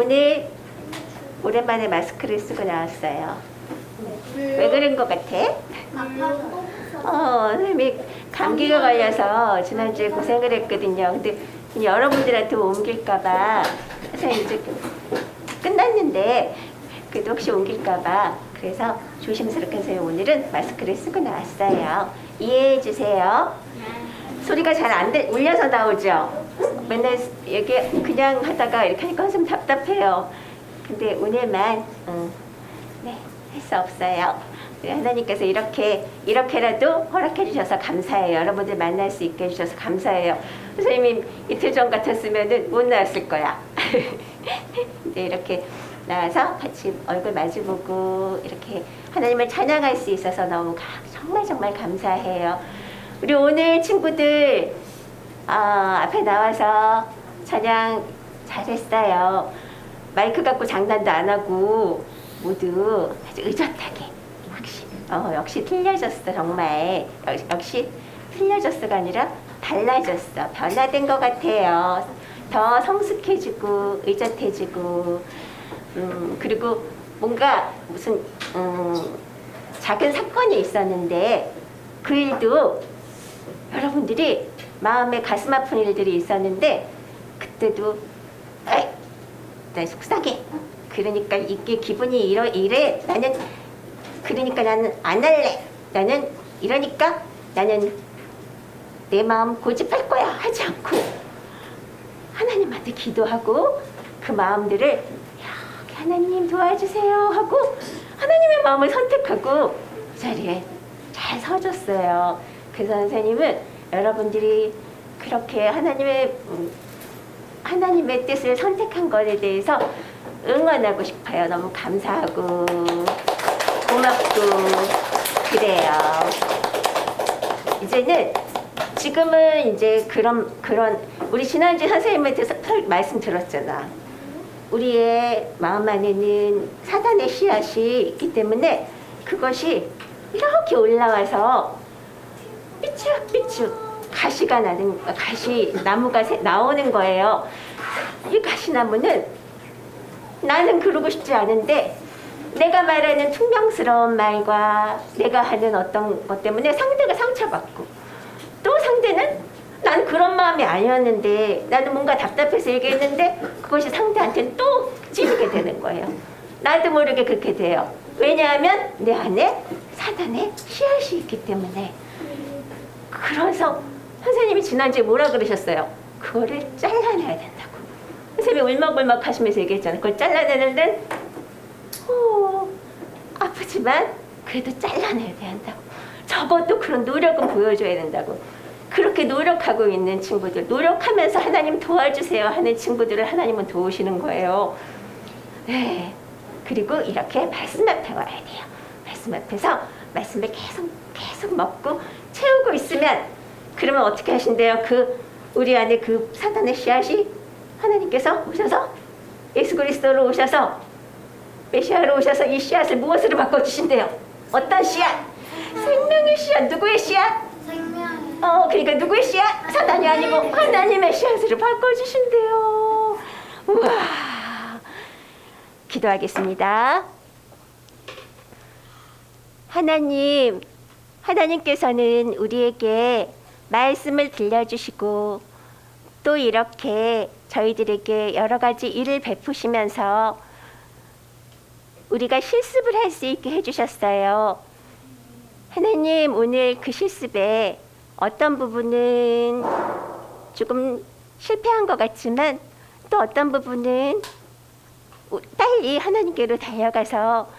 오늘 오랜만에 마스크를 쓰고 나왔어요. 왜 그런 것 같아? 선생님이 감기가 걸려서 지난주에 고생을 했거든요. 근데 여러분들한테 옮길까봐 선생님 이제 끝났는데 그래도 혹시 옮길까봐 그래서 조심스럽게 선생님 오늘은 마스크를 쓰고 나왔어요. 이해해 주세요. 소리가 잘 안 울려서 나오죠? 맨날 얘기 그냥 하다가 이렇게 하니까 좀 답답해요. 근데 오늘만 네, 할 수 없어요. 하나님께서 이렇게라도 허락해 주셔서 감사해요. 여러분들 만날 수 있게 해주셔서 감사해요. 선생님이 이틀 전 같았으면 못 나왔을 거야. 근데 이렇게 나와서 같이 얼굴 마주보고 이렇게 하나님을 찬양할 수 있어서 너무 정말 감사해요. 우리 오늘 친구들 앞에 나와서 찬양 잘했어요. 마이크 갖고 장난도 안 하고 모두 아주 의젓하게 역시 틀려졌어. 정말 역시 틀려졌어가 아니라 달라졌어. 변화된 것 같아요. 더 성숙해지고 의젓해지고 그리고 뭔가 무슨 작은 사건이 있었는데 그 일도 여러분들이 마음에 가슴 아픈 일들이 있었는데 그때도 나 속상해. 그러니까 이게 기분이 이래. 그러니까 나는 안 할래. 나는 이러니까 나는 내 마음 고집할 거야 하지 않고 하나님한테 기도하고 그 마음들을 이렇게 하나님 도와주세요 하고 하나님의 마음을 선택하고 그 자리에 잘 서줬어요. 그래서 선생님은 여러분들이 그렇게 하나님의 뜻을 선택한 것에 대해서 응원하고 싶어요. 너무 감사하고 고맙고 그래요. 지금은 이제 그런 우리 지난주 선생님한테서 말씀 들었잖아. 우리의 마음 안에는 사단의 씨앗이 있기 때문에 그것이 이렇게 올라와서 삐죽삐죽 나무가 나오는 거예요. 이 가시나무는 나는 그러고 싶지 않은데 내가 말하는 퉁명스러운 말과 내가 하는 어떤 것 때문에 상대가 상처받고 또 상대는 난 그런 마음이 아니었는데 나는 뭔가 답답해서 얘기했는데 그것이 상대한테는 또 찌르게 되는 거예요. 나도 모르게 그렇게 돼요. 왜냐하면 내 안에 사단의 씨앗이 있기 때문에. 그래서 선생님이 지난주에 뭐라 그러셨어요? 그거를 잘라내야 된다고. 선생님이 울먹울먹 하시면서 얘기했잖아요. 그걸 잘라내는 데는 아프지만 그래도 잘라내야 된다고. 적어도 그런 노력은 보여줘야 된다고. 그렇게 노력하고 있는 친구들, 노력하면서 하나님 도와주세요 하는 친구들을 하나님은 도우시는 거예요. 네. 그리고 이렇게 말씀 앞에 와야 돼요. 말씀 앞에서 말씀을 계속 먹고 채우고 있으면 그러면 어떻게 하신대요? 우리 안에 그 사단의 씨앗이 하나님께서 오셔서 예수 그리스도로 오셔서 메시아로 오셔서 이 씨앗을 무엇으로 바꿔주신대요? 어떤 씨앗? 생명의 씨앗. 누구의 씨앗? 생명의. 그러니까 누구의 씨앗? 사단이 아니고 하나님의 씨앗으로 바꿔주신대요. 우와. 기도하겠습니다. 하나님께서는 우리에게 말씀을 들려주시고 또 이렇게 저희들에게 여러 가지 일을 베푸시면서 우리가 실습을 할 수 있게 해주셨어요. 하나님, 오늘 그 실습에 어떤 부분은 조금 실패한 것 같지만 또 어떤 부분은 빨리 하나님께로 달려가서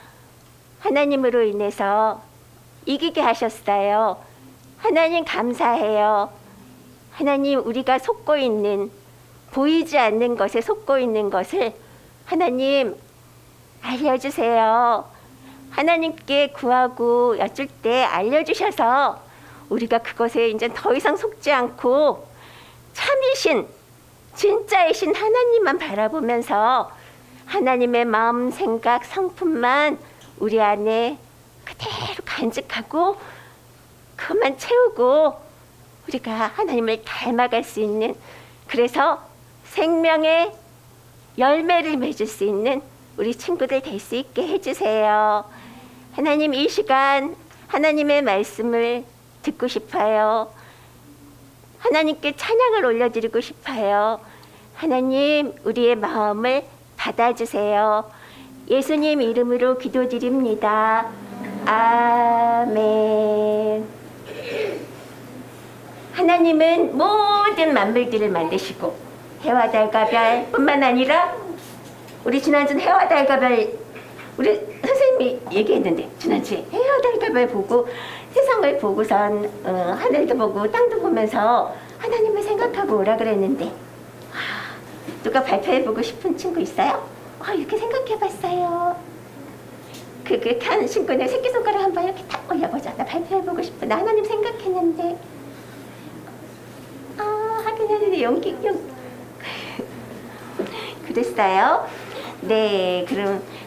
하나님으로 인해서 이기게 하셨어요. 하나님 감사해요. 하나님, 우리가 속고 있는, 보이지 않는 것에 속고 있는 것을 하나님 알려주세요. 하나님께 구하고 여쭐 때 알려주셔서 우리가 그것에 이제 더 이상 속지 않고 참이신, 진짜이신 하나님만 바라보면서 하나님의 마음, 생각, 성품만 우리 안에 그대로 간직하고 그것만 채우고 우리가 하나님을 닮아갈 수 있는, 그래서 생명의 열매를 맺을 수 있는 우리 친구들 될 수 있게 해주세요. 하나님, 이 시간 하나님의 말씀을 듣고 싶어요. 하나님께 찬양을 올려드리고 싶어요. 하나님, 우리의 마음을 받아주세요. 예수님 이름으로 기도드립니다. 아멘. 하나님은 모든 만물들을 만드시고 해와 달과 별 뿐만 아니라 우리 지난주 해와 달과 별 우리 선생님이 얘기했는데 지난주에 해와 달과 별 보고 세상을 보고선 하늘도 보고 땅도 보면서 하나님을 생각하고 오라 그랬는데 누가 발표해보고 싶은 친구 있어요? 이렇게 생각해봤어요. 한 친구는 새끼손가락 한번 이렇게 탁 올려보자. 나 발표해보고 싶어. 나 하나님 생각했는데 하긴 했는데 용기 그랬어요. 네,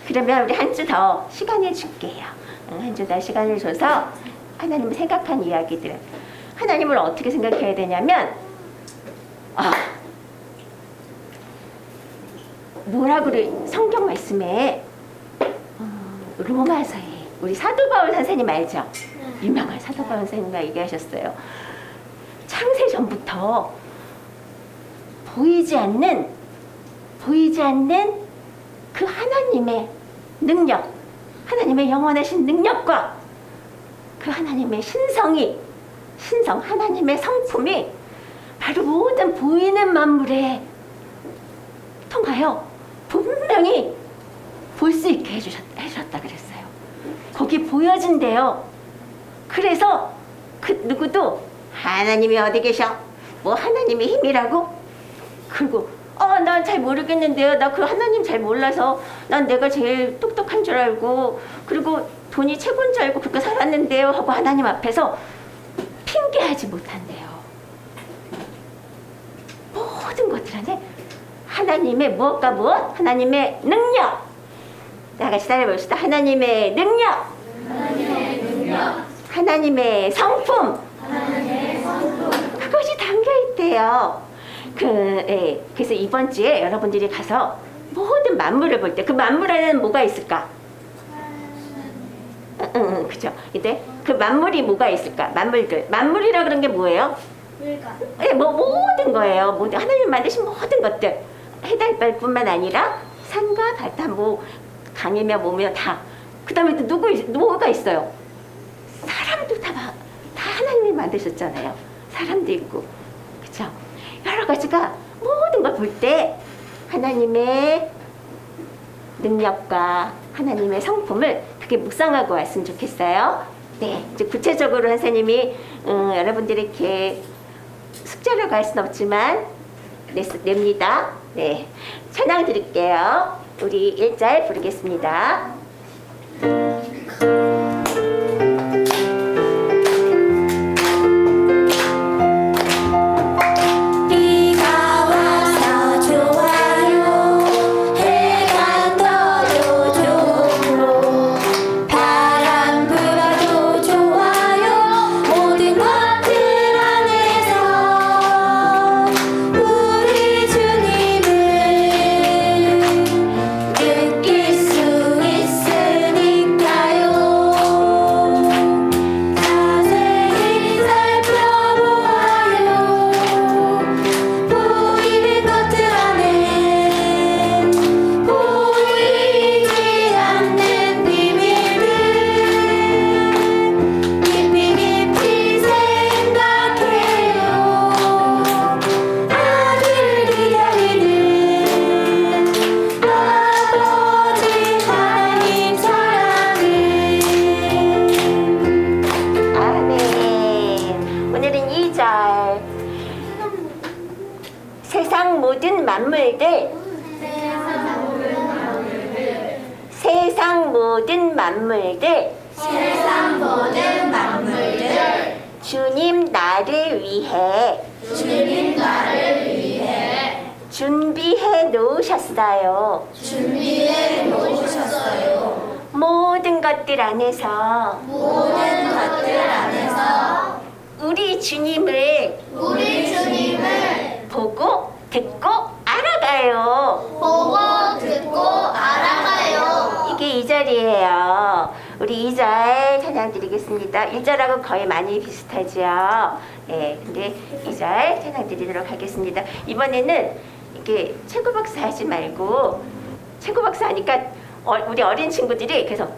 그러면 우리 한 주 더 시간을 줄게요. 한 주 더 시간을 줘서 하나님을 생각한 이야기들. 하나님을 어떻게 생각해야 되냐면 뭐라 그래? 성경 말씀에 로마서에 우리 사도 바울 선생님 알죠? 유명한 사도 바울 선생님가 얘기하셨어요. 창세 전부터 보이지 않는 그 하나님의 능력, 하나님의 영원하신 능력과 그 하나님의 신성, 하나님의 성품이 바로 모든 보이는 만물에 통하여 분명히 볼 수 있게 해주셨다 그랬어요. 거기 보여진대요. 그래서 그 누구도 하나님이 어디 계셔? 뭐 하나님의 힘이라고? 그리고 난 잘 모르겠는데요. 나 그 하나님 잘 몰라서 난 내가 제일 똑똑한 줄 알고 그리고 돈이 최고인 줄 알고 그렇게 살았는데요 하고 하나님 앞에서 핑계하지 못한대요. 모든 것들 안에 하나님의 무엇과 무엇? 하나님의 능력. 다 같이 따라해봅시다. 하나님의 능력. 하나님의 성품. 그것이 담겨있대요. 그래서 이번 주에 여러분들이 가서 모든 만물을 볼 때 그 만물 안에는 뭐가 있을까? 그죠? 근데 그 만물이 뭐가 있을까? 만물이라 그런 게 뭐예요? 네, 모든 거예요. 하나님 만드신 모든 것들. 해달별뿐만 아니라 산과 바다, 강이며 뭐며 다. 그 다음에 또 누가 있어요? 사람도 다 하나님이 만드셨잖아요. 사람도 있고, 그렇죠? 여러 가지가 모든 걸 볼 때 하나님의 능력과 하나님의 성품을 그렇게 묵상하고 왔으면 좋겠어요. 네, 이제 구체적으로 선생님이 여러분들에게 숙제를 갈 수는 없지만 냅니다. 네, 찬양 드릴게요. 우리 1절 부르겠습니다. 세상 모든 만물들 주님 나를 위해 준비해 놓으셨어요. 모든 것들 안에서 우리 주님을 보고 듣고 알아가요. 2절이에요. 우리 2절 찬양 드리겠습니다. 1절하고 거의 많이 비슷하죠. 네, 근데 2절 찬양 드리도록 하겠습니다. 이번에는 이렇게 최고 박사 하지 말고, 최고 박사 하니까 우리 어린 친구들이 계속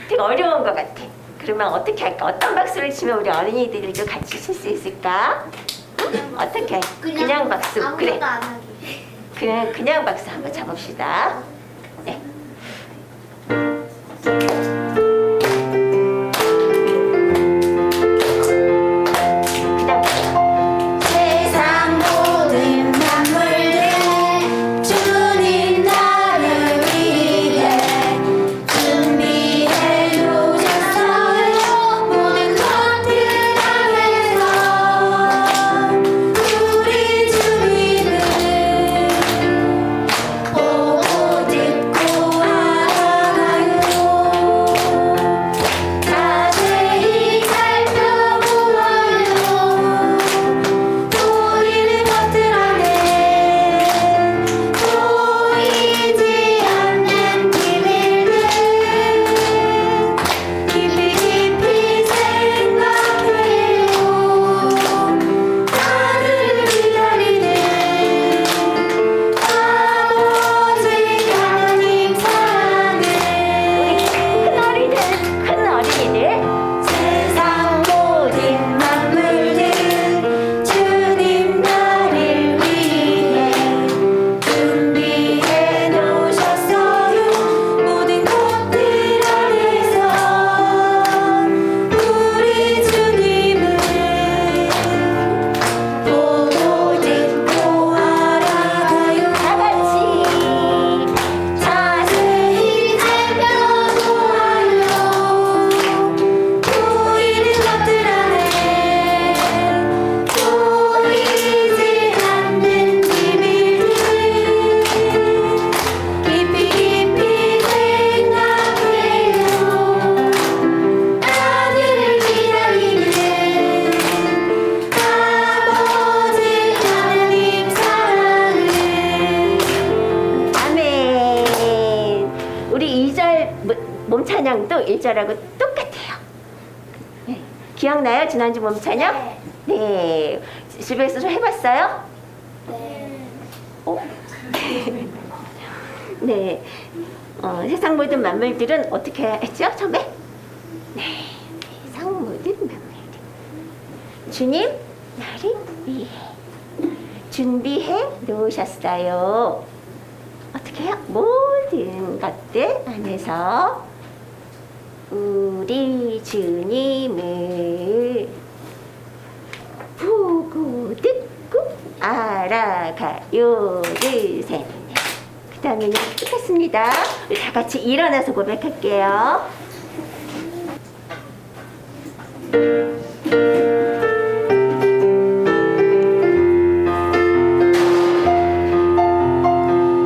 되게 어려운 것 같아. 그러면 어떻게 할까? 어떤 박수를 치면 우리 어린이들도 같이 칠 수 있을까? 어떻게? 그냥 박수. 그래. 안 하기. 그냥 박수 한번 잡읍시다. 네. 그냥 세상 모든 만물들 주님 나를 위해 준비해 놓으셨어요. 모든 것들 안에서 우리 주님을 보고 듣고 알아가요. 자세히 살펴보아요. 보이는 것들 안에 보이지 않는 비밀들 깊이 깊이 생각해요. 나를 기다리는 아버지 하나님 사랑을 큰 어린이들. 세상 모든 만물들 주님 나를 위해 준비해 놓으셨어요. 모든 것들 안에서 우리 주님을 보고 듣고 알아가요. 다 같이. 자세히 살펴보아요. 보이는 것들 안에 보이지 않는 비밀들 깊이 깊이 생각해요. 아들을 기다리는 아버지 하나님 사랑을 아멘. 우리 2절 몸찬양도 1절하고 똑같아요. 네. 기억나요? 지난주 몸찬양? 네. 집에서 좀 해봤어요? 어? 네. 세상 모든 만물들은 어떻게 했죠? 처음에? 네. 세상 모든 만물들. 주님, 나를 위해 준비해 놓으셨어요. 어떻게 해요? 모든 것들 안에서 우리 주님을 보고 듣고 알아가요. 둘, 셋. 그 다음에는 똑같습니다. 우리 다 같이 일어나서 고백할게요.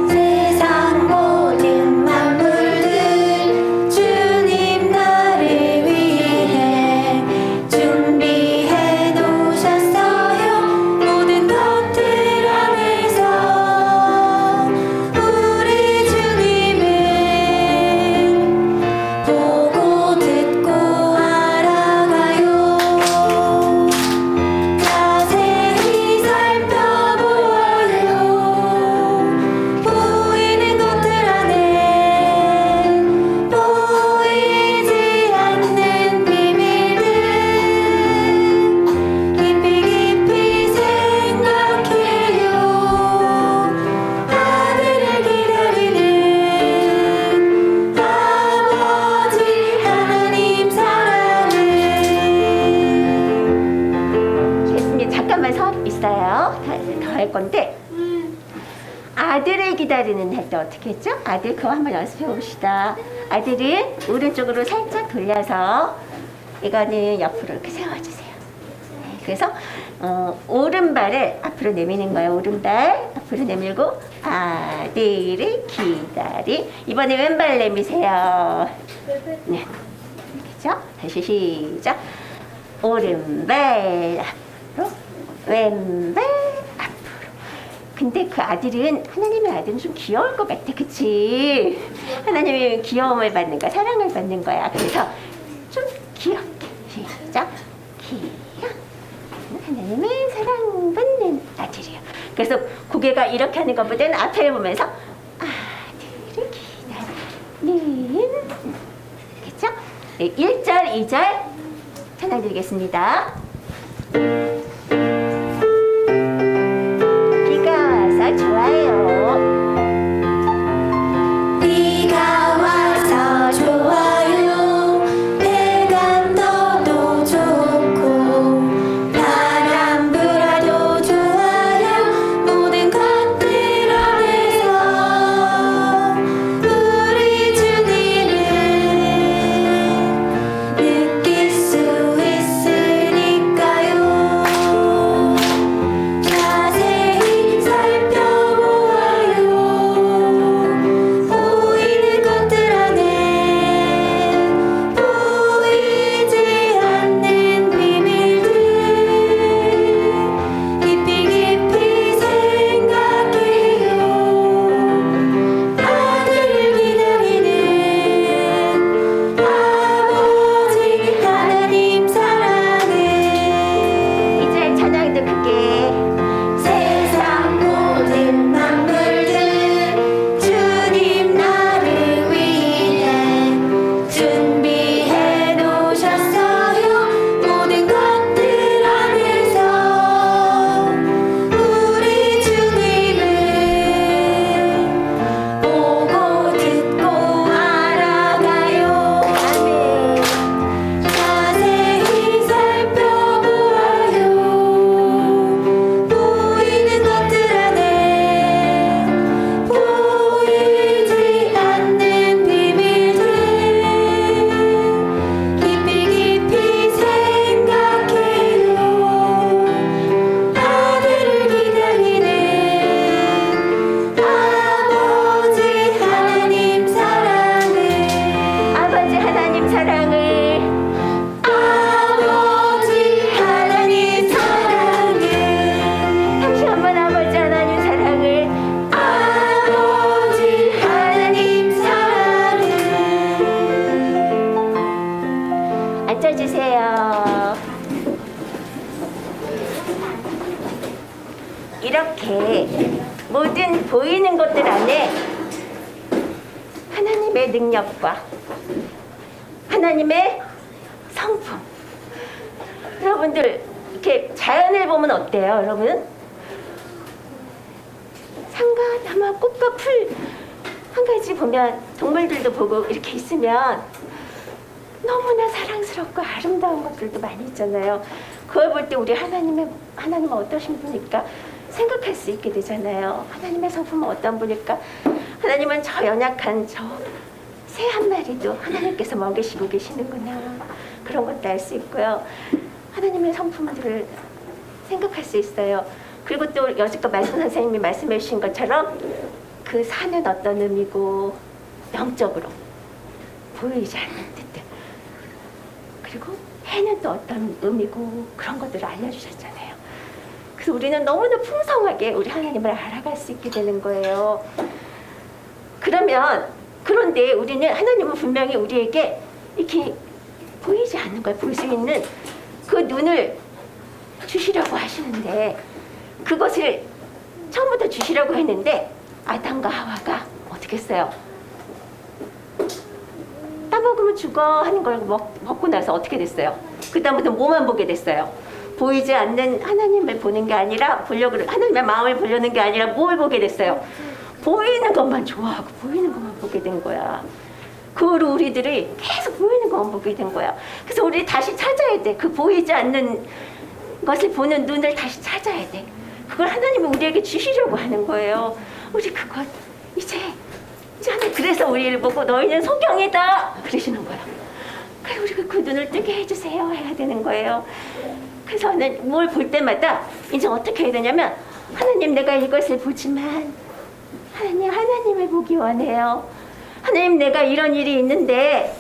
세상 모든 만물들 주님 나를 위해 준비해 놓으셨어요. 모든 것들 안에서 우리 주님을 보고 듣고 알아가요. 자세히 살펴보아요. 보이는 것들 안에 보이지 않는 비밀들 깊이 깊이 생각해요. 아들을 기다리는 아버지 하나님 사랑을 됐습니다. 잠깐만 서 있어요. 더 할 건데 아들을 기다리는 할 때 어떻게 했죠? 아들 그거 한번 연습해 봅시다. 아들은 오른쪽으로 살짝 돌려서 이거는 옆으로 이렇게 세워주세요. 네, 그래서 오른발을 앞으로 내미는 거예요. 오른발 앞으로 내밀고 아들을 기다리. 이번에 왼발 내미세요. 네, 그렇죠? 다시 시작. 오른발 앞으로 왼발 앞으로. 근데 그 아들은 하나님의 아들은 좀 귀여울 것 같아, 그치? 하나님의 귀여움을 받는 거야, 사랑을 받는 거야. 그래서 좀 귀엽게 시작. 귀여. 하나님의 사랑받는 아들이요. 그래서 고개가 이렇게 하는 것보다는 앞에 보면서 아들을 기다리는. 그렇죠? 네, 1절, 2절 찬양 드리겠습니다. 비가 와서 좋아요. 비가 와서 좋아요. 해가 떠도 좋고 바람 불어도 좋아요. 모든 것들 안에서 우리 주님을 느낄 수 있으니까요. 자세히 살펴보아요. 보이는 것들 안에 보이지 않는 비밀들 깊이 깊이 생각해요. 아들을 기다리는 아버지 하나님 사랑해. 이제 찬양도 크게. 세상 모든 만물들 주님 나를 위해 준비해 놓으셨어요. 모든 것들 안에서 우리 주님을 보고 듣고 알아가요. 아멘. 자세히 살펴보아요. 보이는 것들 안에 보이지 않는 비밀들 깊이 깊이 생각해요. 아들을 기다리는 아버지 하나님 사랑을. 아버지 하나님 사랑을. 아버지 하나님 사랑을. 다시 한번 아버지 하나님 사랑을. 아버지 하나님 사랑을. 앉아주세요. 이렇게 모든 보이는 것들 안에 하나님의 능력과 하나님의 성품. 여러분들 이렇게 자연을 보면 어때요, 여러분? 산과 나무, 꽃과 풀 한 가지 보면 동물들도 보고 이렇게 있으면 너무나 사랑스럽고 아름다운 것들도 많이 있잖아요. 그걸 볼 때 우리 하나님은 어떠신 분일까 생각할 수 있게 되잖아요. 하나님의 성품은 어떤 분일까? 하나님은 저 연약한 저 새 한 마리도 하나님께서 먹이시고 계시는구나. 그런 것도 알 수 있고요. 하나님의 성품들을 생각할 수 있어요. 그리고 또 여지껏 말씀 선생님이 말씀해 주신 것처럼 그 산은 어떤 의미고 영적으로 보이지 않는 뜻들, 그리고 해는 또 어떤 의미고 그런 것들을 알려주셨잖아요. 그래서 우리는 너무나 풍성하게 우리 하나님을 알아갈 수 있게 되는 거예요. 그런데 우리는 하나님은 분명히 우리에게 이렇게 보이지 않는 걸 볼 수 있는 그 눈을 주시려고 하시는데, 그것을 처음부터 주시려고 했는데 아담과 하와가 어떻게 했어요? 따먹으면 죽어 하는 걸 먹고 나서 어떻게 됐어요? 그 다음부터 뭐만 보게 됐어요? 보이지 않는 하나님을 보는 게 아니라 하나님의 마음을 보려는 게 아니라 뭘 보게 됐어요? 보이는 것만 좋아하고 보이는 것만 보게 된 거야. 그 후로 우리들이 계속 보이는 것만 보게 된 거야. 그래서 우리 다시 찾아야 돼. 그 보이지 않는 것을 보는 눈을 다시 찾아야 돼. 그걸 하나님은 우리에게 주시려고 하는 거예요. 우리 그것 이제 하나님 그래서 우리를 보고 너희는 소경이다 그러시는 거야. 그래 우리가 그 눈을 뜨게 해주세요 해야 되는 거예요. 그래서 뭘 볼 때마다 이제 어떻게 해야 되냐면, 하나님 내가 이것을 보지만 하나님을 보기 원해요. 하나님 내가 이런 일이 있는데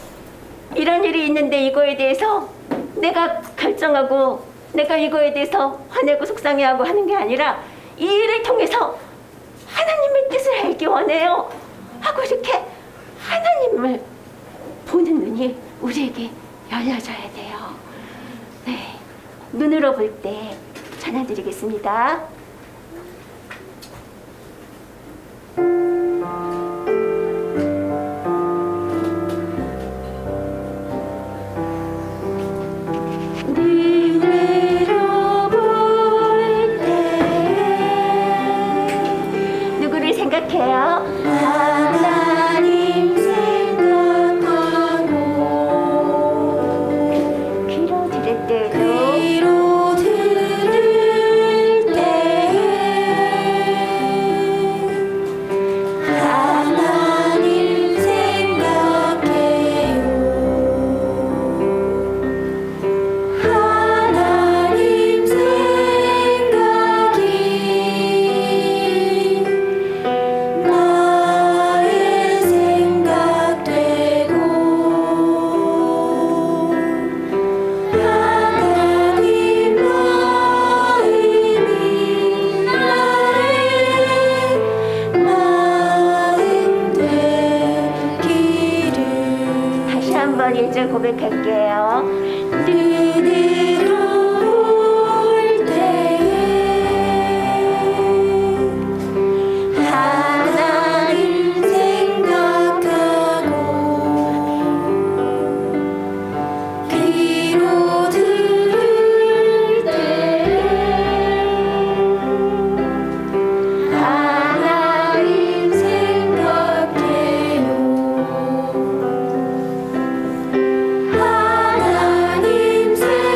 이거에 대해서 내가 결정하고 내가 이거에 대해서 화내고 속상해하고 하는 게 아니라 이 일을 통해서 하나님의 뜻을 알기 원해요 하고 이렇게 하나님을 보는 눈이 우리에게 열려져야 돼요. 네, 눈으로 볼 때 전해드리겠습니다. 눈으로 볼 때 누구를 생각해요? 하나님 생각하고 귀로 들을 때도 귀로 들을 때 하나님 생각해요. 하나님 생각이 나의 생각되고 하나님 마음이 나의 마음 되기를. 다시 한번 1절 고백할게요. 눈으로 볼 때 하나님 생각하고 귀로 들을 때 하나님 생각해요. 하나님 생각이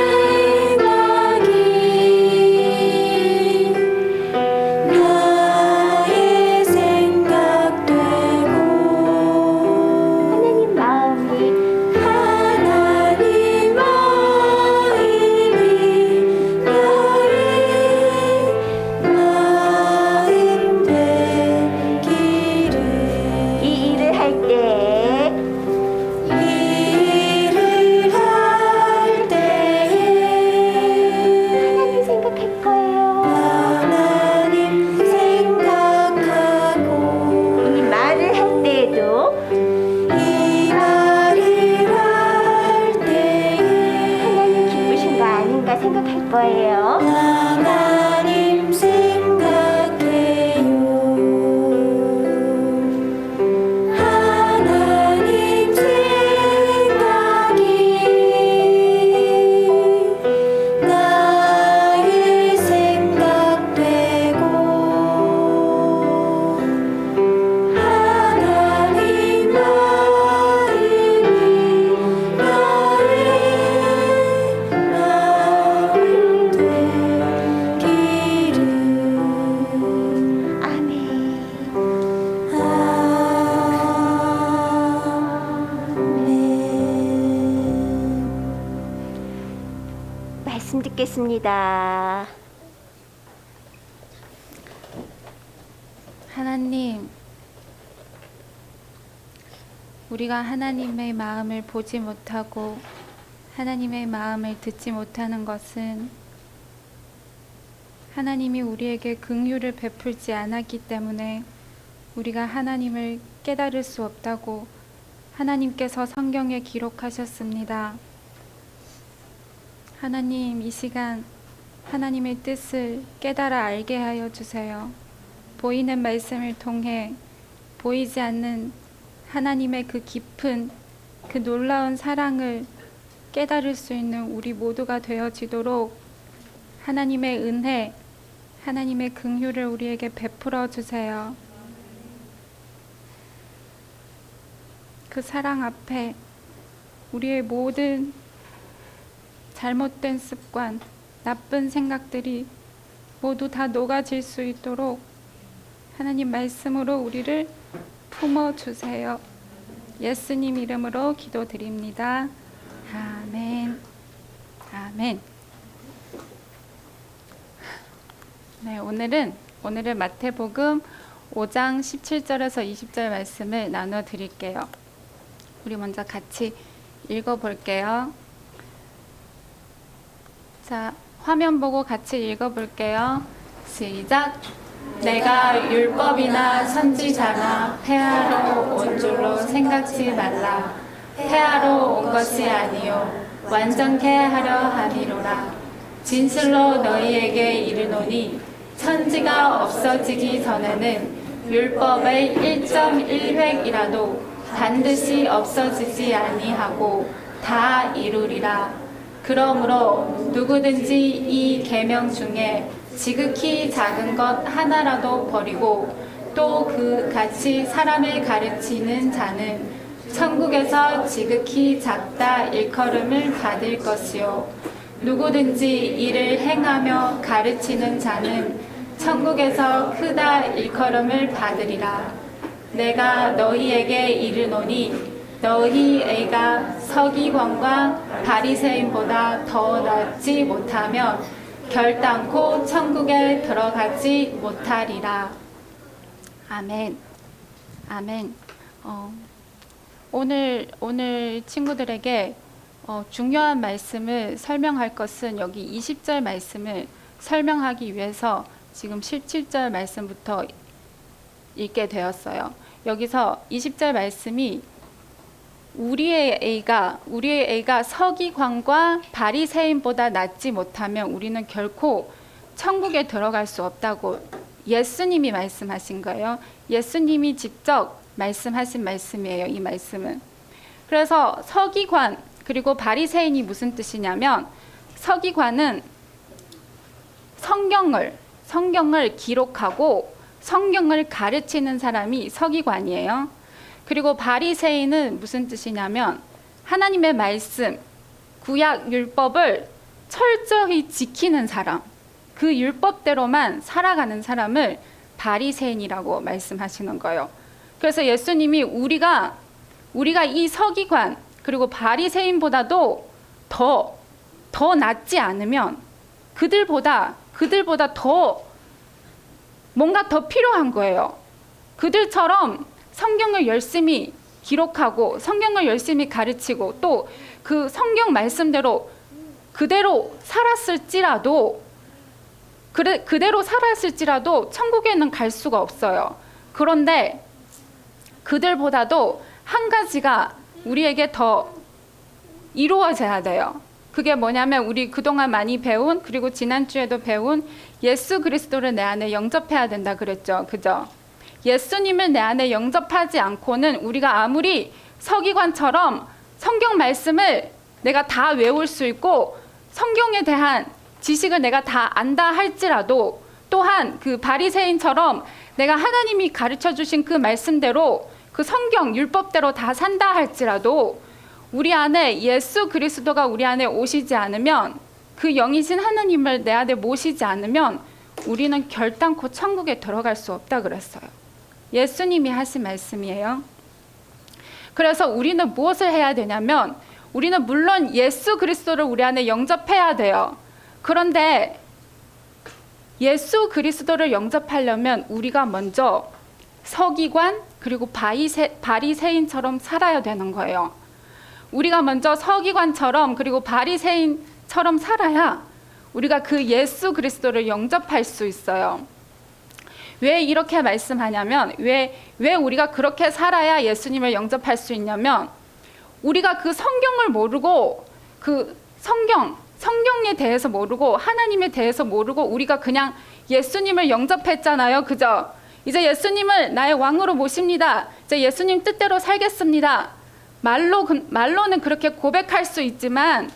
나의 생각되고 하나님 마음이 하나님 마음이 나의 마음 되기를. 이 일을 할 때 일을 할 때에 하나님 생각할 거예요. 하나님 생각하고 이 말을 할 때에도 이 말을 할 때에 하나님 기쁘신 거 아닌가 생각할 거예요. 하나님 생각해요. 하나님 생각이 나의 생각되고 하나님 마음이 나의 마음 되기를. 아멘. 아멘. 말씀 듣겠습니다. 하나님, 우리가 하나님의 마음을 보지 못하고 하나님의 마음을 듣지 못하는 것은 하나님이 우리에게 긍휼을 베풀지 않았기 때문에 우리가 하나님을 깨달을 수 없다고 하나님께서 성경에 기록하셨습니다. 하나님, 이 시간 하나님의 뜻을 깨달아 알게 하여 주세요. 보이는 말씀을 통해 보이지 않는 하나님의 그 깊은 그 놀라운 사랑을 깨달을 수 있는 우리 모두가 되어지도록 하나님의 은혜, 하나님의 긍휼을 우리에게 베풀어 주세요. 그 사랑 앞에 우리의 모든 잘못된 습관, 나쁜 생각들이 모두 다 녹아질 수 있도록 하나님 말씀으로 우리를 품어주세요. 예수님 이름으로 기도드립니다. 아멘. 아멘. 네, 오늘은 마태복음 5장 17절에서 20절 말씀을 나눠 드릴게요. 우리 먼저 같이 읽어 볼게요. 자, 화면 보고 같이 읽어 볼게요. 시작. 내가 율법이나 선지자나 폐하러 온 줄로 생각지 말라. 폐하러 온 것이 아니요 완전케 하려 함이로라. 진실로 너희에게 이르노니 천지가 없어지기 전에는 율법의 1.1획이라도 반드시 없어지지 아니하고 다 이루리라. 그러므로 누구든지 이 계명 중에 지극히 작은 것 하나라도 버리고 또 그 같이 사람을 가르치는 자는 천국에서 지극히 작다 일컬음을 받을 것이요 누구든지 이를 행하며 가르치는 자는 천국에서 크다 일컬음을 받으리라. 내가 너희에게 이르노니 너희애가 서기관과 바리새인보다 더 낫지 못하면 결단코 천국에 들어가지 못하리라. 아멘. 아멘. 오늘 친구들에게 중요한 말씀을 설명할 것은 여기 20절 말씀을 설명하기 위해서 지금 17절 말씀부터 읽게 되었어요. 여기서 20절 말씀이 우리의 A가 서기관과 바리새인보다 낫지 못하면 우리는 결코 천국에 들어갈 수 없다고 예수님이 말씀하신 거예요. 예수님이 직접 말씀하신 말씀이에요. 이 말씀은. 그래서 서기관 그리고 바리새인이 무슨 뜻이냐면 서기관은 성경을 기록하고 성경을 가르치는 사람이 서기관이에요. 그리고 바리새인은 무슨 뜻이냐면 하나님의 말씀, 구약 율법을 철저히 지키는 사람, 그 율법대로만 살아가는 사람을 바리새인이라고 말씀하시는 거예요. 그래서 예수님이 우리가 이 서기관 그리고 바리새인보다도 더 낫지 않으면 그들보다 더 뭔가 더 필요한 거예요. 그들처럼 성경을 열심히 기록하고 성경을 열심히 가르치고 또 그 성경 말씀대로 그대로 살았을지라도 천국에는 갈 수가 없어요. 그런데 그들보다도 한 가지가 우리에게 더 이루어져야 돼요. 그게 뭐냐면 우리 그동안 많이 배운 그리고 지난주에도 배운 예수 그리스도를 내 안에 영접해야 된다 그랬죠. 그죠? 예수님을 내 안에 영접하지 않고는 우리가 아무리 서기관처럼 성경 말씀을 내가 다 외울 수 있고 성경에 대한 지식을 내가 다 안다 할지라도 또한 그 바리새인처럼 내가 하나님이 가르쳐 주신 그 말씀대로 그 성경 율법대로 다 산다 할지라도 우리 안에 예수 그리스도가 우리 안에 오시지 않으면 그 영이신 하나님을 내 안에 모시지 않으면 우리는 결단코 천국에 들어갈 수 없다 그랬어요. 예수님이 하신 말씀이에요. 그래서 우리는 무엇을 해야 되냐면 우리는 물론 예수 그리스도를 우리 안에 영접해야 돼요. 그런데 예수 그리스도를 영접하려면 우리가 먼저 서기관 그리고 바리새인처럼 살아야 되는 거예요. 우리가 먼저 서기관처럼 그리고 바리새인처럼 살아야 우리가 그 예수 그리스도를 영접할 수 있어요. 왜 이렇게 말씀하냐면 왜 우리가 그렇게 살아야 예수님을 영접할 수 있냐면 우리가 그 성경을 모르고 그 성경에 대해서 모르고 하나님에 대해서 모르고 우리가 그냥 예수님을 영접했잖아요. 그죠? 이제 예수님을 나의 왕으로 모십니다. 이제 예수님 뜻대로 살겠습니다. 말로는 그렇게 고백할 수 있지만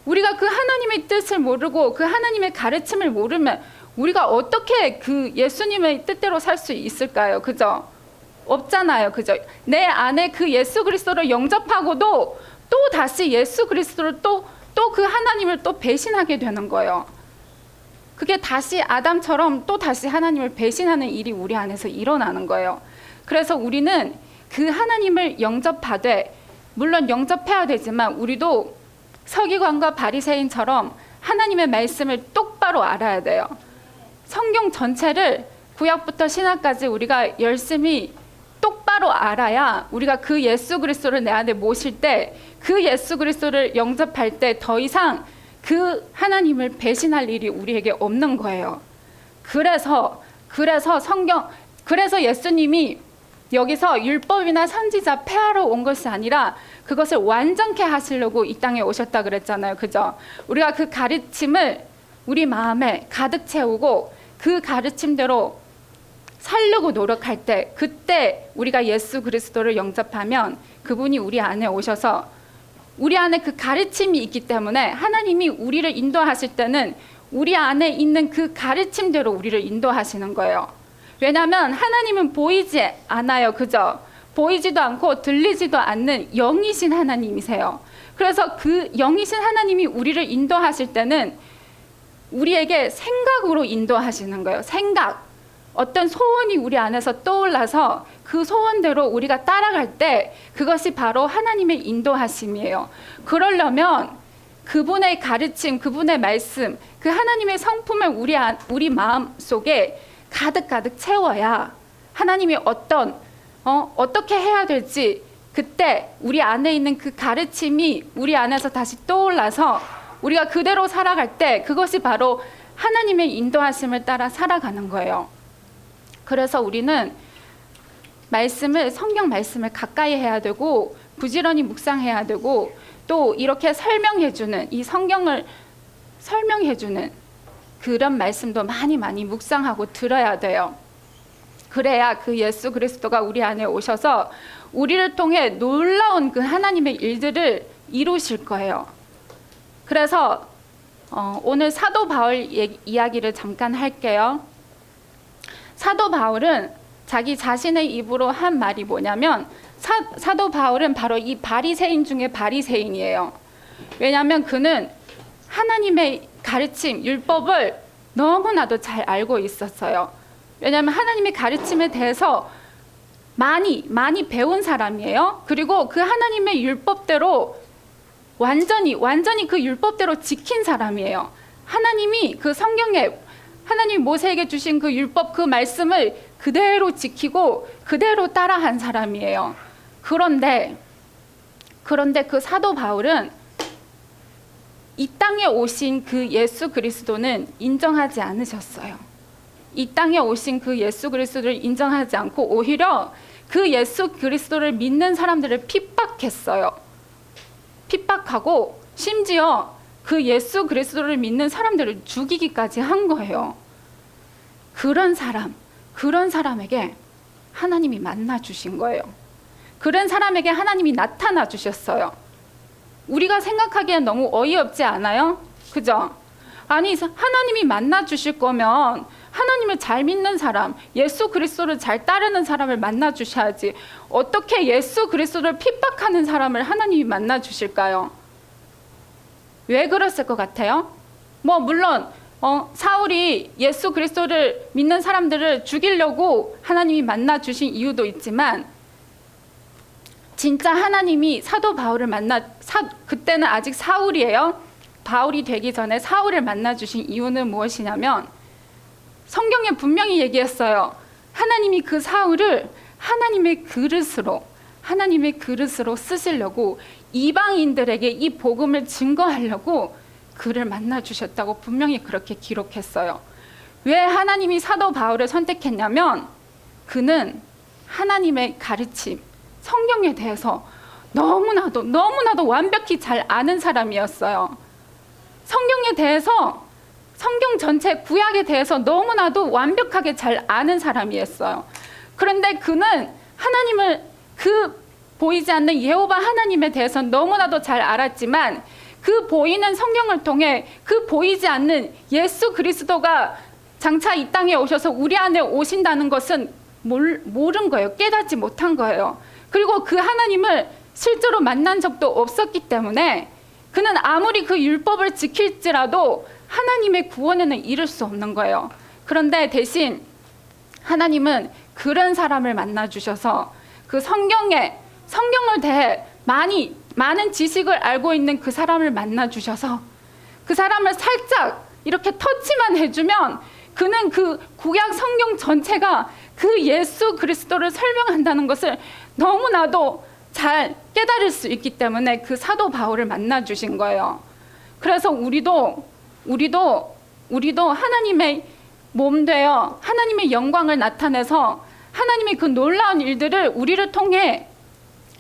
우리가 그 하나님의 뜻을 모르고 그 하나님의 가르침을 모르면 우리가 어떻게 그 예수님의 뜻대로 살 수 있을까요? 그죠? 없잖아요. 그죠? 내 안에 그 예수 그리스도를 영접하고도 또 다시 예수 그리스도를 또 그 하나님을 또 배신하게 되는 거예요. 그게 다시 아담처럼 또 다시 하나님을 배신하는 일이 우리 안에서 일어나는 거예요. 그래서 우리는 그 하나님을 영접하되 물론 영접해야 되지만 우리도 서기관과 바리새인처럼 하나님의 말씀을 똑바로 알아야 돼요. 성경 전체를 구약부터 신약까지 우리가 열심히 똑바로 알아야 우리가 그 예수 그리스도를 내 안에 모실 때 그 예수 그리스도를 영접할 때 더 이상 그 하나님을 배신할 일이 우리에게 없는 거예요. 그래서 그래서 예수님이 여기서 율법이나 선지자 폐하러 온 것이 아니라 그것을 완전케 하시려고 이 땅에 오셨다 그랬잖아요. 그죠? 우리가 그 가르침을 우리 마음에 가득 채우고 그 가르침대로 살려고 노력할 때, 그때 우리가 예수 그리스도를 영접하면 그분이 우리 안에 오셔서 우리 안에 그 가르침이 있기 때문에 하나님이 우리를 인도하실 때는 우리 안에 있는 그 가르침대로 우리를 인도하시는 거예요. 왜냐하면 하나님은 보이지 않아요. 그죠? 보이지도 않고 들리지도 않는 영이신 하나님이세요. 그래서 그 영이신 하나님이 우리를 인도하실 때는 우리에게 생각으로 인도하시는 거예요. 생각. 어떤 소원이 우리 안에서 떠올라서 그 소원대로 우리가 따라갈 때 그것이 바로 하나님의 인도하심이에요. 그러려면 그분의 가르침, 그분의 말씀, 그 하나님의 성품을 우리 마음 속에 가득 채워야 하나님이 어떻게 해야 될지 그때 우리 안에 있는 그 가르침이 우리 안에서 다시 떠올라서 우리가 그대로 살아갈 때 그것이 바로 하나님의 인도하심을 따라 살아가는 거예요. 그래서 우리는 성경 말씀을 가까이 해야 되고 부지런히 묵상해야 되고 또 이렇게 설명해주는 이 성경을 설명해주는 그런 말씀도 많이 묵상하고 들어야 돼요. 그래야 그 예수 그리스도가 우리 안에 오셔서 우리를 통해 놀라운 그 하나님의 일들을 이루실 거예요. 그래서 오늘 사도 바울 이야기를 잠깐 할게요. 사도 바울은 자기 자신의 입으로 한 말이 뭐냐면 사도 바울은 바로 이 바리새인 중에 바리새인이에요. 왜냐하면 그는 하나님의 가르침, 율법을 너무나도 잘 알고 있었어요. 왜냐하면 하나님의 가르침에 대해서 많이 배운 사람이에요. 그리고 그 하나님의 율법대로 완전히 그 율법대로 지킨 사람이에요. 하나님이 그 성경에 하나님이 모세에게 주신 그 율법, 그 말씀을 그대로 지키고 그대로 따라한 사람이에요. 그런데 그 사도 바울은 이 땅에 오신 그 예수 그리스도는 인정하지 않으셨어요. 이 땅에 오신 그 예수 그리스도를 인정하지 않고 오히려 그 예수 그리스도를 믿는 사람들을 핍박했어요. 핍박하고 심지어 그 예수 그리스도를 믿는 사람들을 죽이기까지 한 거예요. 그런 사람에게 하나님이 만나 주신 거예요. 그런 사람에게 하나님이 나타나 주셨어요. 우리가 생각하기엔 너무 어이없지 않아요? 그죠? 아니, 하나님이 만나 주실 거면 하나님을 잘 믿는 사람, 예수 그리스도를 잘 따르는 사람을 만나 주셔야지. 어떻게 예수 그리스도를 핍박하는 사람을 하나님이 만나 주실까요? 왜 그랬을 것 같아요? 물론 사울이 예수 그리스도를 믿는 사람들을 죽이려고 하나님이 만나 주신 이유도 있지만 진짜 하나님이 사도 바울을 그때는 아직 사울이에요. 바울이 되기 전에 사울을 만나 주신 이유는 무엇이냐면 성경에 분명히 얘기했어요. 하나님이 그 사울을 하나님의 그릇으로 쓰시려고 이방인들에게 이 복음을 증거하려고 그를 만나 주셨다고 분명히 그렇게 기록했어요. 왜 하나님이 사도 바울을 선택했냐면 그는 하나님의 가르침, 성경에 대해서 너무나도 완벽히 잘 아는 사람이었어요. 성경에 대해서, 성경 전체 구약에 대해서 너무나도 완벽하게 잘 아는 사람이었어요. 그런데 그는 하나님을 보이지 않는 여호와 하나님에 대해서 너무나도 잘 알았지만 그 보이는 성경을 통해 그 보이지 않는 예수 그리스도가 장차 이 땅에 오셔서 우리 안에 오신다는 것은 모른 거예요. 깨닫지 못한 거예요. 그리고 그 하나님을 실제로 만난 적도 없었기 때문에 그는 아무리 그 율법을 지킬지라도 하나님의 구원에는 이를 수 없는 거예요. 그런데 대신 하나님은 그런 사람을 만나 주셔서 그 성경을 대해 많은 지식을 알고 있는 그 사람을 만나 주셔서 그 사람을 살짝 이렇게 터치만 해주면 그는 그 구약 성경 전체가 그 예수 그리스도를 설명한다는 것을 너무나도 잘 깨달을 수 있기 때문에 그 사도 바울을 만나 주신 거예요. 그래서 우리도 하나님의 몸되어 하나님의 영광을 나타내서 하나님의 그 놀라운 일들을 우리를 통해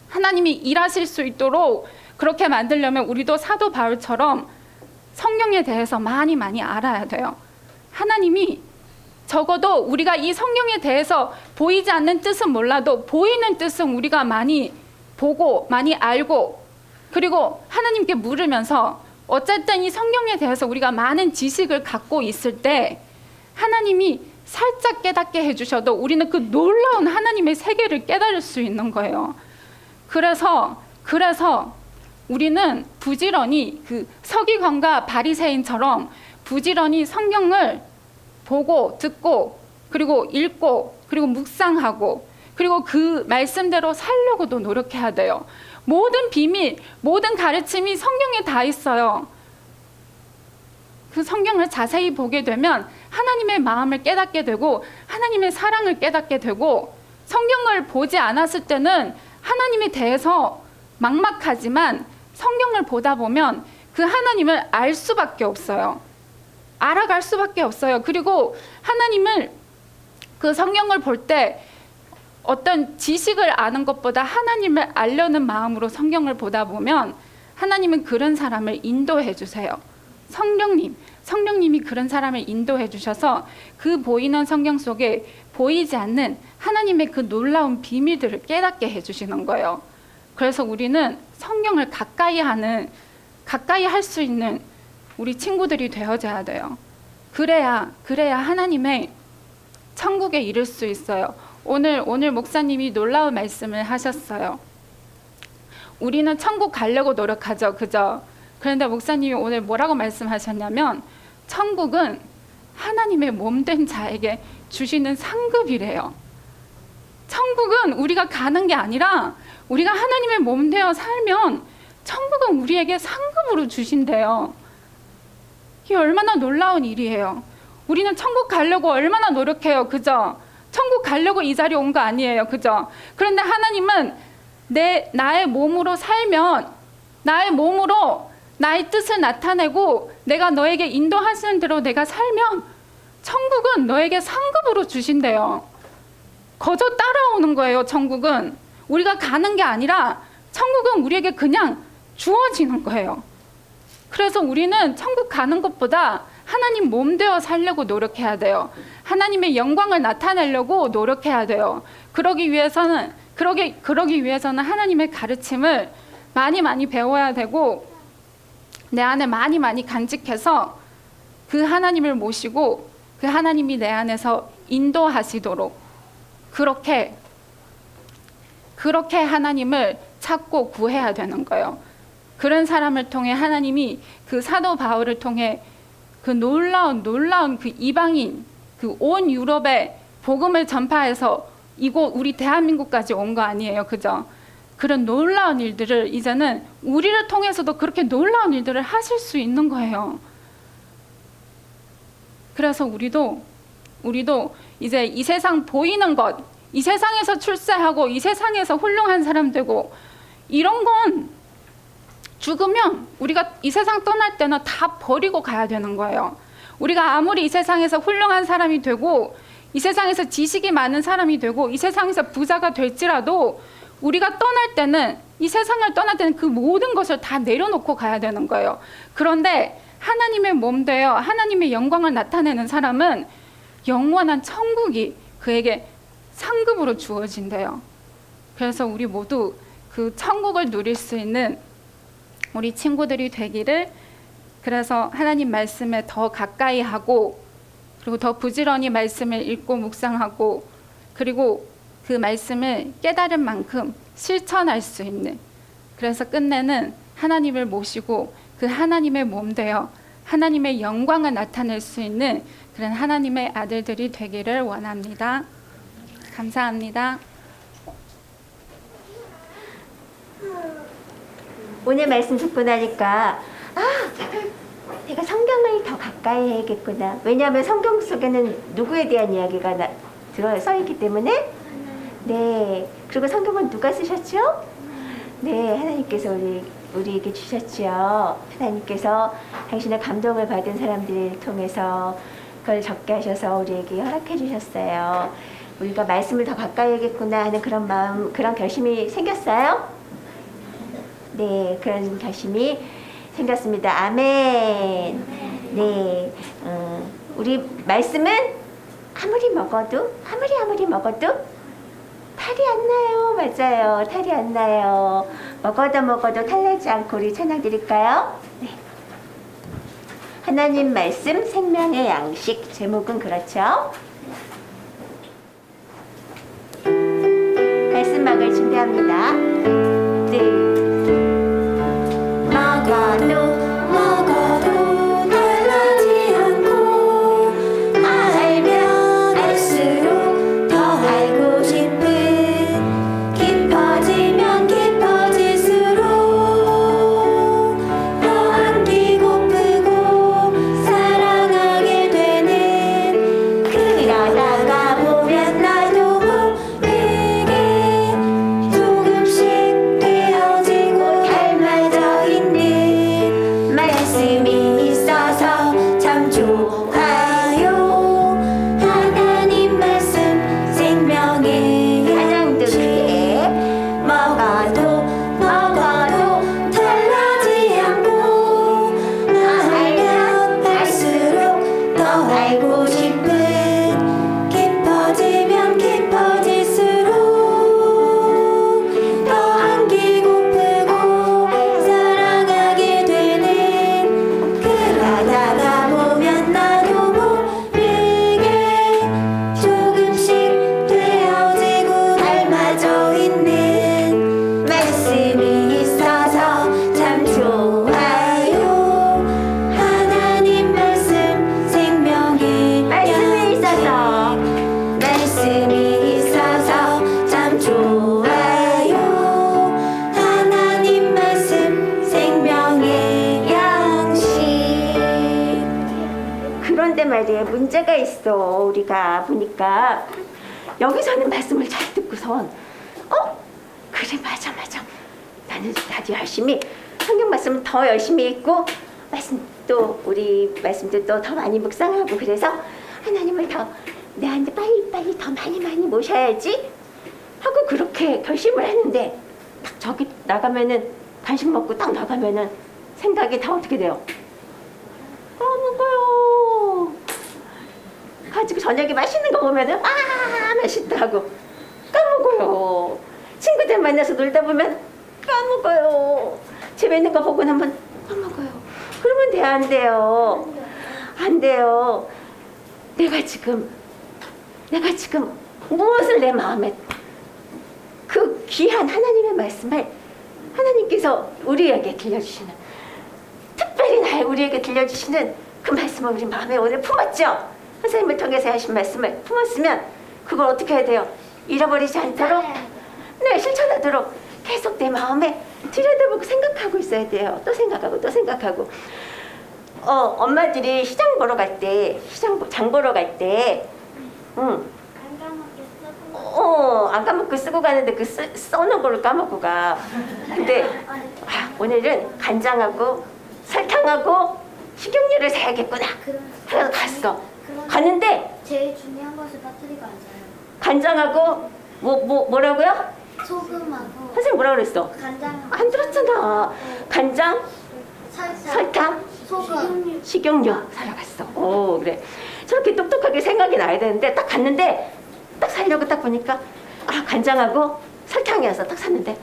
하나님이 일하실 수 있도록 그렇게 만들려면 우리도 사도 바울처럼 성경에 대해서 많이 알아야 돼요. 하나님이 적어도 우리가 이 성경에 대해서 보이지 않는 뜻은 몰라도 보이는 뜻은 우리가 많이 보고 많이 알고, 그리고 하나님께 물으면서 어쨌든 이 성경에 대해서 우리가 많은 지식을 갖고 있을 때 하나님이 살짝 깨닫게 해주셔도 우리는 그 놀라운 하나님의 세계를 깨달을 수 있는 거예요. 그래서 우리는 부지런히 그 서기관과 바리새인처럼 부지런히 성경을 보고 듣고 그리고 읽고 그리고 묵상하고 그리고 그 말씀대로 살려고도 노력해야 돼요. 모든 비밀, 모든 가르침이 성경에 다 있어요. 그 성경을 자세히 보게 되면 하나님의 마음을 깨닫게 되고 하나님의 사랑을 깨닫게 되고, 성경을 보지 않았을 때는 하나님에 대해서 막막하지만 성경을 보다 보면 그 하나님을 알 수밖에 없어요. 알아갈 수밖에 없어요. 그리고 하나님을 그 성경을 볼 때 어떤 지식을 아는 것보다 하나님을 알려는 마음으로 성경을 보다 보면 하나님은 그런 사람을 인도해 주세요. 성령님이 그런 사람을 인도해 주셔서 그 보이는 성경 속에 보이지 않는 하나님의 그 놀라운 비밀들을 깨닫게 해 주시는 거예요. 그래서 우리는 성경을 가까이 할 수 있는 우리 친구들이 되어져야 돼요. 그래야 하나님의 천국에 이를 수 있어요. 오늘 목사님이 놀라운 말씀을 하셨어요. 우리는 천국 가려고 노력하죠, 그죠? 그런데 목사님이 오늘 뭐라고 말씀하셨냐면 천국은 하나님의 몸된 자에게 주시는 상급이래요. 천국은 우리가 가는 게 아니라 우리가 하나님의 몸 되어 살면 천국은 우리에게 상급으로 주신대요. 이게 얼마나 놀라운 일이에요. 우리는 천국 가려고 얼마나 노력해요, 그죠? 천국 가려고 이 자리에 온 거 아니에요, 그죠? 그런데 하나님은 나의 몸으로 살면, 나의 몸으로 나의 뜻을 나타내고 내가 너에게 인도하시는 대로 내가 살면 천국은 너에게 상급으로 주신대요. 거저 따라오는 거예요. 천국은 우리가 가는 게 아니라 천국은 우리에게 그냥 주어지는 거예요. 그래서 우리는 천국 가는 것보다 하나님 몸 되어 살려고 노력해야 돼요. 하나님의 영광을 나타내려고 노력해야 돼요. 그러기 위해서는 하나님의 가르침을 많이 배워야 되고 내 안에 많이 간직해서 그 하나님을 모시고 그 하나님이 내 안에서 인도하시도록 그렇게 하나님을 찾고 구해야 되는 거예요. 그런 사람을 통해 하나님이 그 사도 바울을 통해 그 놀라운 그 이방인 그 온 유럽에 복음을 전파해서 이곳 우리 대한민국까지 온 거 아니에요, 그죠? 그런 놀라운 일들을 이제는 우리를 통해서도 그렇게 놀라운 일들을 하실 수 있는 거예요. 그래서 우리도 이제 이 세상 보이는 것, 이 세상에서 출세하고 이 세상에서 훌륭한 사람 되고 이런 건 죽으면 우리가 이 세상 떠날 때는 다 버리고 가야 되는 거예요. 우리가 아무리 이 세상에서 훌륭한 사람이 되고 이 세상에서 지식이 많은 사람이 되고 이 세상에서 부자가 될지라도 우리가 이 세상을 떠날 때는 그 모든 것을 다 내려놓고 가야 되는 거예요. 그런데 하나님의 몸 되어 하나님의 영광을 나타내는 사람은 영원한 천국이 그에게 상급으로 주어진대요. 그래서 우리 모두 그 천국을 누릴 수 있는 우리 친구들이 되기를, 그래서 하나님 말씀에 더 가까이 하고 그리고 더 부지런히 말씀을 읽고 묵상하고 그리고 그 말씀을 깨달은 만큼 실천할 수 있는, 그래서 끝내는 하나님을 모시고 그 하나님의 몸 되어 하나님의 영광을 나타낼 수 있는 그런 하나님의 아들들이 되기를 원합니다. 감사합니다. 오늘 말씀 듣고 나니까 내가 성경을 더 가까이 해야겠구나. 왜냐하면 성경 속에는 누구에 대한 이야기가 써 있기 때문에. 네. 그리고 성경은 누가 쓰셨죠? 네, 하나님께서 우리에게 주셨죠. 하나님께서 당신의 감동을 받은 사람들을 통해서 걸 적게 하셔서 우리에게 허락해 주셨어요. 우리가 말씀을 더 가까이 하겠구나 하는 그런 마음, 그런 결심이 생겼어요? 네, 그런 결심이 생겼습니다. 아멘. 네, 우리 말씀은 아무리 먹어도 탈이 안 나요. 맞아요. 탈이 안 나요. 먹어도 탈나지 않고 우리 찬양 드릴까요? 네. 하나님 말씀 생명의 양식, 제목은 그렇죠. 말씀 먹을 준비합니다. 네. 먹어도 달라지 않고 알면 알수록 더 알고 싶은 깊어지면 깊어질수록 더 안기고 크고 사랑하게 되는 그러다가 보면 나도 모르게 조금씩 되어지고 닮아져 있는 말씀이 있어서 참 좋아요. 하나님 말씀 생명의 찬양도 양식 크게. 먹어도 달라지 않고 알면 알수록 더 알고 싶은 깊어지면 깊어질수록 더 안기고 크고 사랑하게 되는 그러다가 보면 나도 모르게 조금씩 되어지고 닮아져 있는 말씀이 있어서 참 좋아요. 하나님 말씀 생명의 말씀이 있어서. 말씀이 있어서 참 좋아요. 하나님 말씀 생명의 양식. 그런데 말이에요. 문제가 있어. 우리가 보니까 여기서는 말씀을 잘 듣고선 그래 맞아. 나도 열심히 성경 말씀 더 열심히 읽고 말씀도 우리 말씀도 또 더 많이 묵상하고 그래서 하나님을 더 내한테 빨리 더 많이 모셔야지 하고 그렇게 결심을 했는데 딱 저기 나가면은 간식 먹고 딱 나가면은 생각이 다 어떻게 돼요? 까먹어요. 가지고 저녁에 맛있는 거 보면은 맛있다 하고 까먹어요. 친구들 만나서 놀다 보면 까먹어요. 재밌는 거 보고 나면 까먹어요. 그러면 안 돼요. 안 돼요. 내가 지금 무엇을 내 마음에 그 귀한 하나님의 말씀을 하나님께서 우리에게 들려주시는 특별히 우리에게 들려주시는 그 말씀을 우리 마음에 오늘 품었죠? 선생님을 통해서 하신 말씀을 품었으면 그걸 어떻게 해야 돼요? 잃어버리지 않도록 네, 실천하도록 계속 내 마음에 들여다보고 생각하고 있어야 돼요. 또 생각하고 엄마들이 시장 보러 갈 때 장 보러 갈 때 안 까먹고 쓰고 가는데 그 써놓은 거를 까먹고 가. 근데 오늘은 간장하고 설탕하고 식용유를 사야겠구나. 그래서 갔어. 갔는데 제일 중요한 것을 빠뜨리고 앉아요. 간장하고 뭐라고요? 소금하고 선생님 뭐라 그랬어? 간장, 안 들었잖아. 간장, 설탕, 소금, 식용유 사러 갔어. 오 그래. 저렇게 똑똑하게 생각이 나야 되는데 딱 갔는데 딱 사려고 딱 보니까 간장하고 설탕이어서 딱 샀는데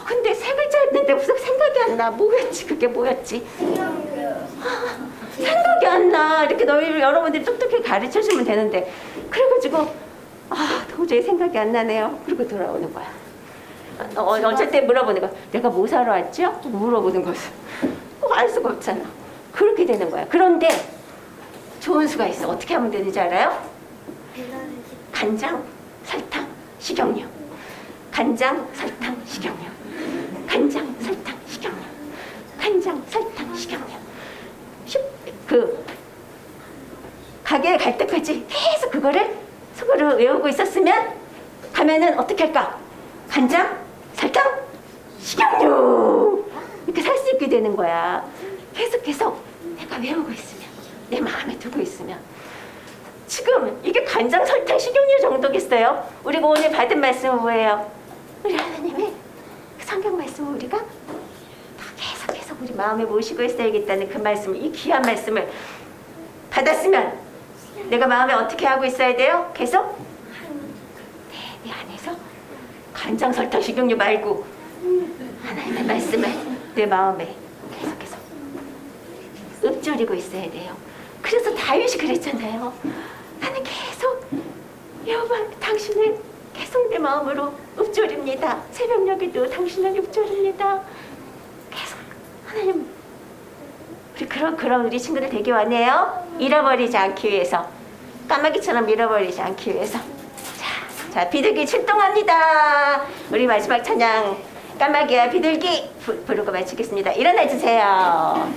근데 세 글자였는데 무슨 생각이 안 나. 그게 뭐였지? 생각이 안 나. 이렇게 여러분들이 똑똑히 가르쳐 주면 되는데 그래가지고 도저히 생각이 안 나네요. 그리고 돌아오는 거야. 어쩔 때 물어보는 거야. 내가 뭐 사러 왔죠? 물어보는 것을 꼭 알 수가 없잖아. 그렇게 되는 거야. 그런데 좋은 수가 있어. 어떻게 하면 되는지 알아요? 간장, 설탕, 식용유. 간장, 설탕, 식용유. 간장, 설탕, 식용유. 간장, 설탕, 식용유. 그 가게에 갈 때까지 계속 그거를 속으로 외우고 있었으면 가면은 어떻게 할까? 간장, 설탕, 식용유 이렇게 살 수 있게 되는 거야. 계속 내가 외우고 있으면 내 마음에 두고 있으면 지금 이게 간장, 설탕, 식용유 정도겠어요? 우리가 오늘 받은 말씀은 뭐예요? 우리 하나님의 성경 말씀을 우리가 계속 우리 마음에 모시고 있어야겠다는 그 말씀을, 이 귀한 말씀을 받았으면 내가 마음에 어떻게 하고 있어야 돼요? 계속? 내 안에서 간장, 설탕, 식용유 말고 하나님의 말씀을 내 마음에 계속 읊조리고 있어야 돼요. 그래서 다윗이 그랬잖아요. 나는 계속 여호와 당신을 계속 내 마음으로 읊조립니다. 새벽녘에도 당신을 읊조립니다. 계속 하나님, 우리 그런 우리 친구들 되게 원해요. 잃어버리지 않기 위해서, 까마귀처럼 잃어버리지 않기 위해서. 자, 비둘기 출동합니다. 우리 마지막 찬양 까마귀와 비둘기 부르고 마치겠습니다. 일어나 주세요.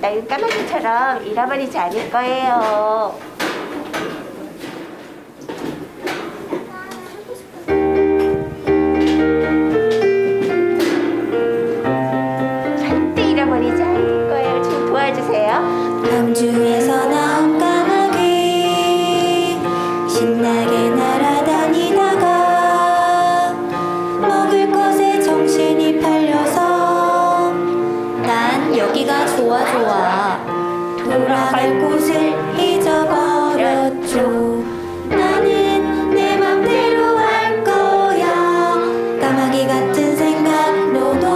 나 이 까마귀처럼 잃어버리지 않을 거예요. 절대 잃어버리지 않을 거예요. 좀 도와주세요. 방주에서 나온 까마귀 신나게 날아다니다가 먹을 것에 정신이 팔려서 난 여기가 좋아 돌아갈 곳을 잊어버렸죠. 나는 내 맘대로 할 거야. 까마귀 같은 생각로도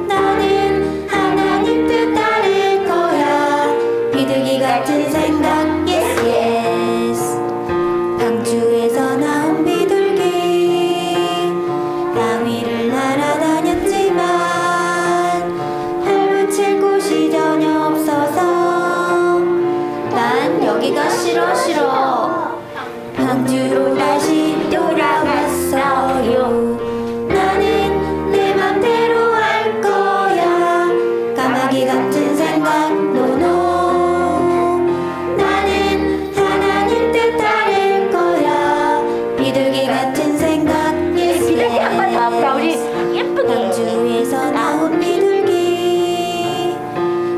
나는 하나님 뜻 따를 거야. 비둘기 같은 생각 yes yes. 방주에서 나온 비둘기 땅 위를 날아다녔지만 할 곳이 전혀 없어서 난 여기가 싫어 방주로 다시 돌아왔어요. 나는 내 맘대로 할 거야. 까마귀 같은 생각 노노. 나는 하나님 뜻 따를 거야. 비둘기 같은 생각 yes 비둘기 한 번 더 앞으로 우리 예쁘게. 방주에서 나온 비둘기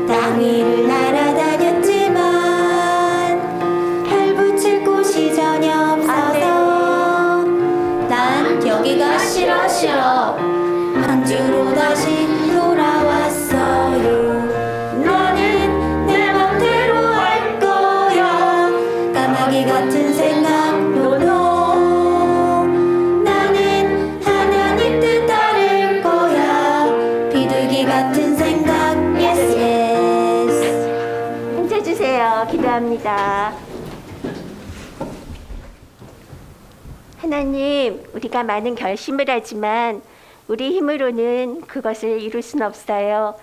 땅 위를 날아다녔지만 발 붙일 곳이 전혀 없어서 난 여기가 싫어 방주로 다시 돌아왔어요. 나는 내 맘대로 할 거야. 까마귀 같은 생각 노노. 나는 하나님 뜻 따를 거야. 비둘기 같은 생각 yes yes. 앉아주세요. 기도합니다. 하나님, 우리가 많은 결심을 하지만 우리 힘으로는 그것을 이룰 수는 없어요.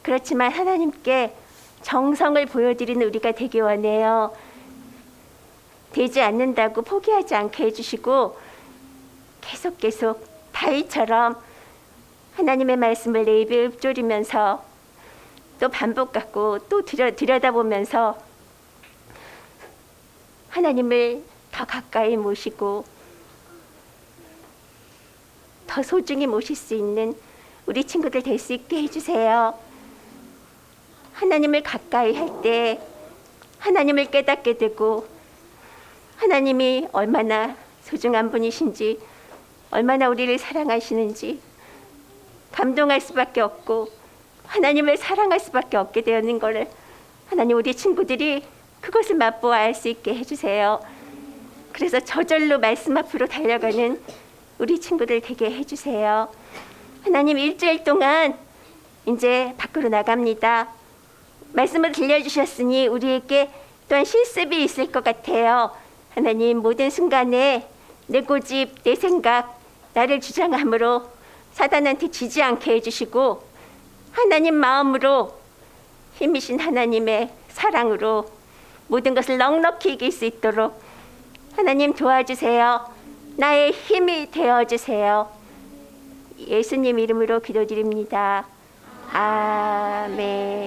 그렇지만 하나님께 정성을 보여드리는 우리가 되기 원해요. 되지 않는다고 포기하지 않게 해주시고 계속 다윗처럼 하나님의 말씀을 내 입에 읊조리면서 또 반복하고 또 들여다보면서 하나님을 더 가까이 모시고 더 소중히 모실 수 있는 우리 친구들 될 수 있게 해주세요. 하나님을 가까이 할 때 하나님을 깨닫게 되고 하나님이 얼마나 소중한 분이신지, 얼마나 우리를 사랑하시는지 감동할 수밖에 없고 하나님을 사랑할 수밖에 없게 되는 것을 하나님, 우리 친구들이 그것을 맛보아 알 수 있게 해주세요. 그래서 저절로 말씀 앞으로 달려가는 우리 친구들 되게 해주세요. 하나님, 일주일 동안 이제 밖으로 나갑니다. 말씀을 들려주셨으니 우리에게 또한 실습이 있을 것 같아요. 하나님, 모든 순간에 내 고집, 내 생각, 나를 주장함으로 사단한테 지지 않게 해주시고 하나님 마음으로, 힘이신 하나님의 사랑으로 모든 것을 넉넉히 이길 수 있도록 하나님 도와주세요. 나의 힘이 되어주세요. 예수님 이름으로 기도드립니다. 아멘.